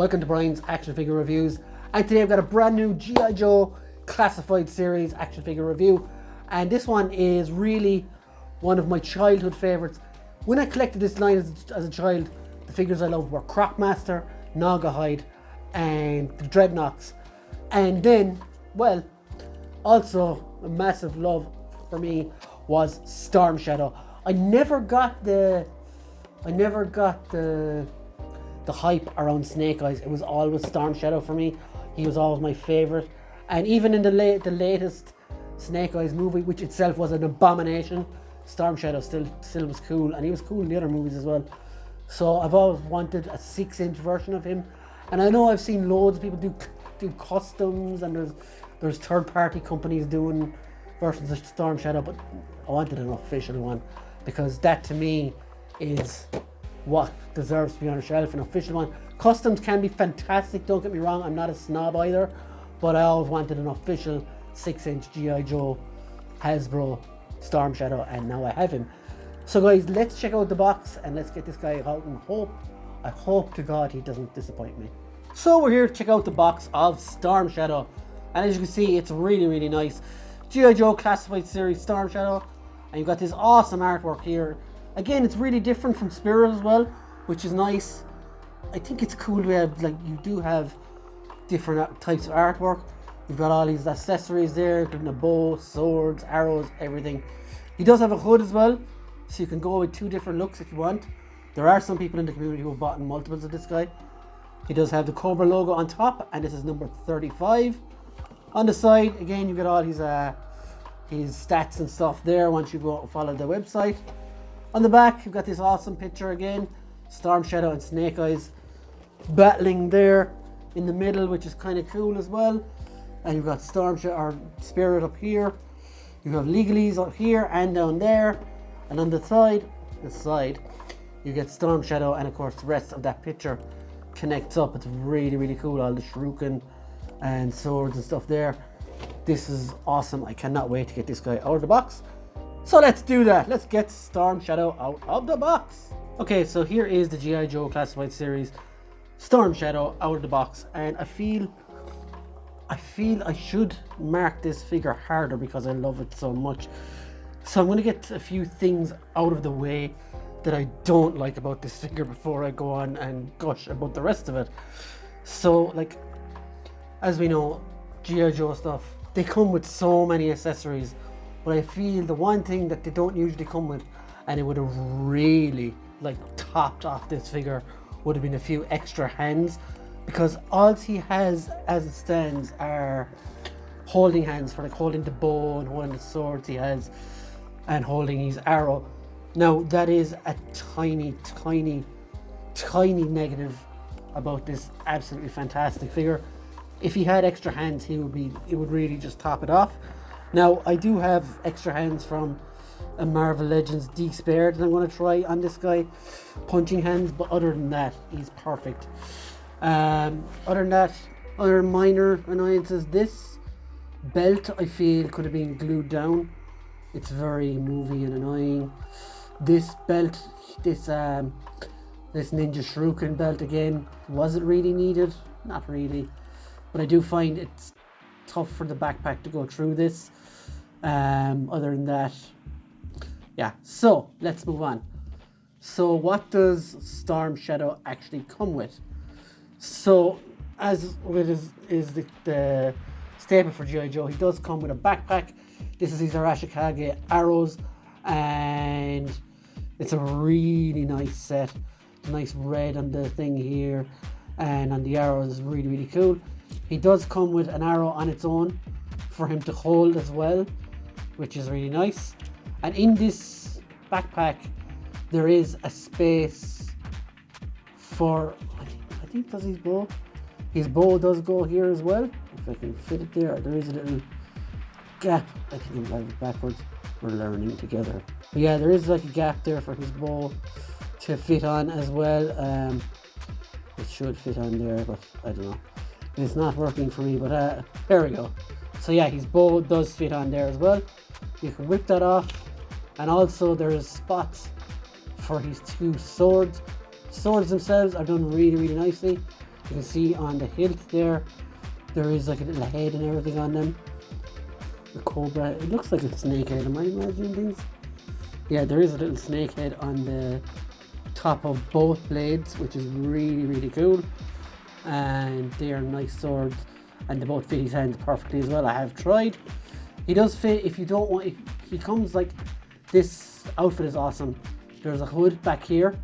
Welcome to Brian's Action Figure Reviews, and today I've got a brand new G.I. Joe Classified Series action figure review, and this one is really one of my childhood favourites. When I collected this line as a child, the figures I loved were Crocmaster, Naugahyde and the Dreadnoks, and then, well, also a massive love for me was Storm Shadow. I never got the hype around Snake Eyes. It was always Storm Shadow for me. He was always my favourite, and even in the latest Snake Eyes movie, which itself was an abomination, Storm Shadow still was cool, and he was cool in the other movies as well. So I've always wanted a 6-inch version of him, and I know I've seen loads of people do customs, and there's third-party companies doing versions of Storm Shadow, but I wanted an official one, because that to me is what deserves to be on a shelf, an official one. Customs can be fantastic, don't get me wrong, I'm not a snob either, but I always wanted an official 6-inch G.I. Joe Hasbro Storm Shadow, and now I have him. So guys, let's check out the box and let's get this guy out, and I hope to God he doesn't disappoint me. So we're here to check out the box of Storm Shadow, and as you can see, it's really nice. G.I. Joe Classified Series Storm Shadow, and you've got this awesome artwork here. Again, it's really different from Spirit as well, which is nice. I think it's cool to have, like, you do have different types of artwork. You've got all these accessories there, including a bow, swords, arrows, everything. He does have a hood as well, so you can go with 2 different looks if you want. There are some people in the community who have bought multiples of this guy. He does have the Cobra logo on top, and this is number 35. On the side, again, you get all his stats and stuff there once you go and follow the website. On the back, you've got this awesome picture again, Storm Shadow and Snake Eyes battling there in the middle, which is kind of cool as well. And you've got Storm Shadow or Spirit up here. You have Legalese up here and down there, and on the side, you get Storm Shadow, and of course the rest of that picture connects up. It's really cool, all the shuriken and swords and stuff there. This is awesome. I cannot wait to get this guy out of the box. So let's do that. Let's get Storm Shadow out of the box. Okay, so here is the G.I. Joe Classified Series Storm Shadow out of the box, and I feel I should mark this figure harder because I love it so much. So I'm going to get a few things out of the way that I don't like about this figure before I go on and gush about the rest of it. So, like, as we know, G.I. Joe stuff, they come with so many accessories, but I feel the one thing that they don't usually come with, and it would have really, like, topped off this figure, would have been a few extra hands, because all he has as it stands are holding hands for, like, holding the bow and holding the swords he has and holding his arrow. Now that is a tiny negative about this absolutely fantastic figure. If he had extra hands, it would really just top it off. Now I do have extra hands from a Marvel Legends D-Spared that I'm going to try on this guy, punching hands, but other than that, he's perfect. Other than that, other minor annoyances, this belt I feel could have been glued down. It's very movie and annoying. This belt, this Ninja Shuriken belt again, was it really needed? Not really, but I do find it's tough for the backpack to go through this. Other than that, yeah, so let's move on. So what does Storm Shadow actually come with? So, as with is the staple for G.I. Joe, he does come with a backpack. This is his Arashikage arrows, and it's a really nice set. Nice red on the thing here, and on the arrows is really cool. He does come with an arrow on its own for him to hold as well, which is really nice. And in this backpack, there is a space for, I think that's his bow. His bow does go here as well. If I can fit it there, there is a little gap. I think I'm it backwards. We're learning together. But yeah, there is like a gap there for his bow to fit on as well. It should fit on there, but I don't know. It's not working for me, but there we go. So yeah, his bow does fit on there as well. You can whip that off, and also there's spots for his 2 swords. Swords themselves are done really nicely. You can see on the hilt there is like a little head and everything on them. The cobra, it looks like a snake head, am I imagining things? Yeah, there is a little snake head on the top of both blades, which is really, really cool. And they are nice swords, and they both fit his hands perfectly as well. I have tried. He does fit if you don't want, he comes like, this outfit is awesome. There's a hood back here.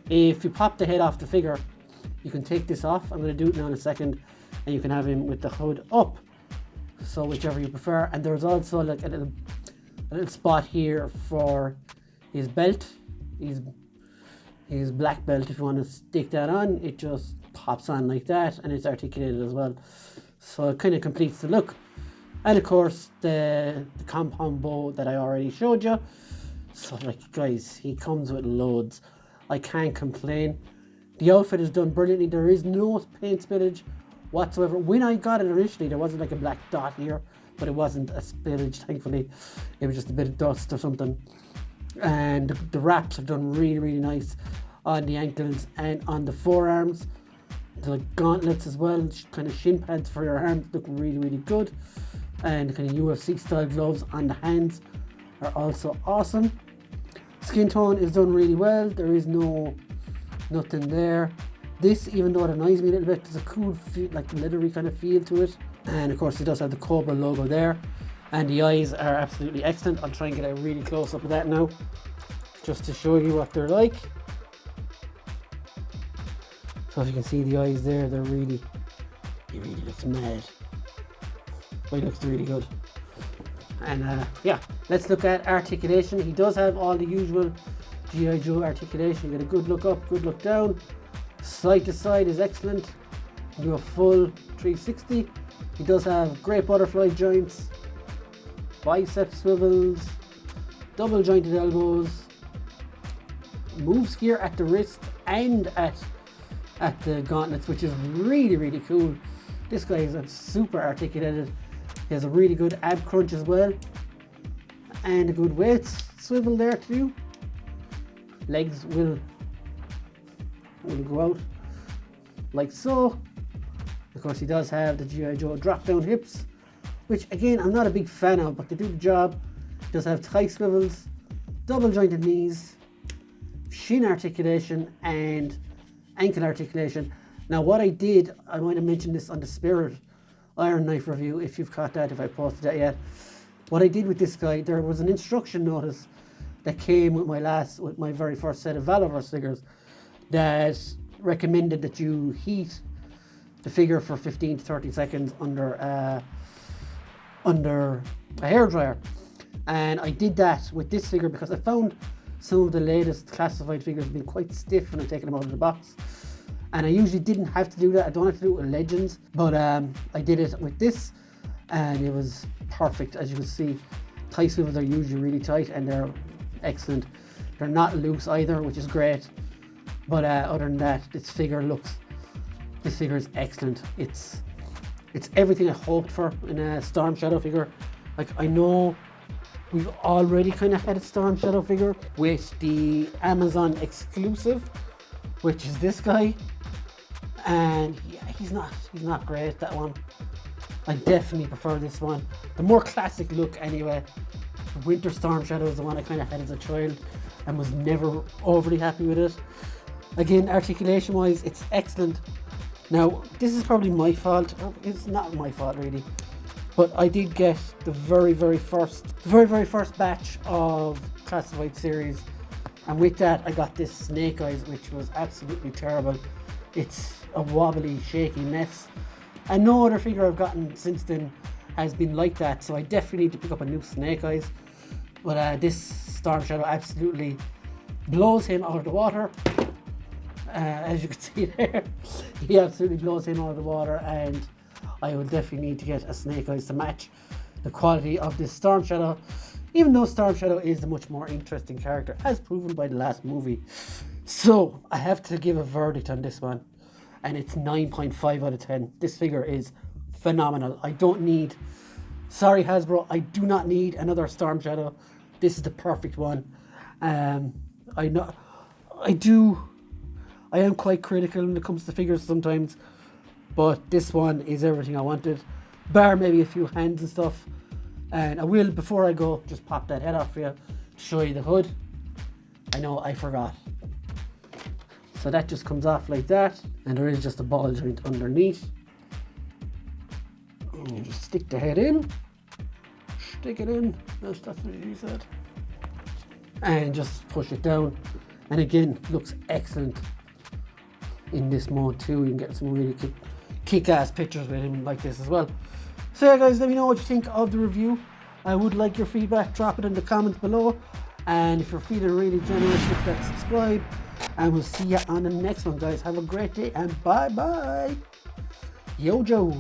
If you pop the head off the figure, you can take this off. I'm going to do it now in a second, and you can have him with the hood up. So whichever you prefer. And there's also like a little spot here for his belt, his black belt. If you want to stick that on, it just pops on like that, and it's articulated as well. So it kind of completes the look. And of course the compound bow that I already showed you. So like guys, he comes with loads. I can't complain. The outfit is done brilliantly. There is no paint spillage whatsoever. When I got it initially, there wasn't like a black dot here, but it wasn't a spillage, thankfully. It was just a bit of dust or something. And the wraps are done really, really nice on the ankles and on the forearms. The gauntlets as well, kind of shin pads for your arms, look really, really good. And the kind of UFC style gloves on the hands are also awesome. Skin tone is done really well. There is nothing there. This, even though it annoys me a little bit, there's a cool feel, like leathery kind of feel to it. And of course it does have the Cobra logo there. And the eyes are absolutely excellent. I'll try and get a really close up of that now, just to show you what they're like. So if you can see the eyes there, he really looks mad. But he looks really good. And yeah, let's look at articulation. He does have all the usual G.I. Joe articulation. You get a good look up, good look down. Side to side is excellent. Do a full 360. He does have great butterfly joints, bicep swivels, double jointed elbows, moves here at the wrist and at the gauntlets, which is really, really cool. This guy is super articulated. He has a really good ab crunch as well, and a good weight swivel there too. Legs will go out like so. Of course, he does have the G.I. Joe drop down hips, which again I'm not a big fan of, but they do the job. He does have thigh swivels, double jointed knees, shin articulation and ankle articulation. Now what I did, I might have mentioned this on the Spirit Iron Knife review, if you've caught that, if I posted that yet. What I did with this guy, there was an instruction notice that came with my very first set of Valorverse figures that recommended that you heat the figure for 15 to 30 seconds under a hairdryer. And I did that with this figure because I found some of the latest classified figures have been quite stiff when I taken them out of the box. And I usually didn't have to do that. I don't have to do it with Legends, but I did it with this and it was perfect. As you can see, thigh swivels are usually really tight and they're excellent. They're not loose either, which is great. But other than that, this figure is excellent. It's everything I hoped for in a Storm Shadow figure. Like, I know we've already kind of had a Storm Shadow figure with the Amazon exclusive, which is this guy. And yeah, he's not great, that one. I definitely prefer this one. The more classic look anyway. The Winter Storm Shadow is the one I kind of had as a child and was never overly happy with it. Again, articulation wise, it's excellent. Now, this is probably my fault. It's not my fault really, but I did get the very first batch of classified series, and with that I got this Snake Eyes, which was absolutely terrible. It's a wobbly, shaky mess, and no other figure I've gotten since then has been like that, so I definitely need to pick up a new Snake Eyes. But this Storm Shadow absolutely blows him out of the water. As you can see there, he absolutely blows him out of the water, and I will definitely need to get a Snake Eyes to match the quality of this Storm Shadow, even though Storm Shadow is a much more interesting character, as proven by the last movie. So I have to give a verdict on this one, and it's 9.5 out of 10. This figure is phenomenal. I don't need, sorry Hasbro, I do not need another Storm Shadow. This is the perfect one. I I am quite critical when it comes to figures sometimes, but this one is everything I wanted, bar maybe a few hands and stuff. And I will, before I go, just pop that head off for you to show you the hood. I know I forgot. So that just comes off like that, and there is just a ball joint underneath. And you just stick the head in, stick it in, that's what she said, and just push it down. And again, looks excellent in this mode too. You can get some really kick-ass pictures with him like this as well. So yeah guys, let me know what you think of the review. I would like your feedback, drop it in the comments below. And if you're feeling really generous, hit that subscribe. And we'll see you on the next one, guys. Have a great day and bye bye. Yo, Joe.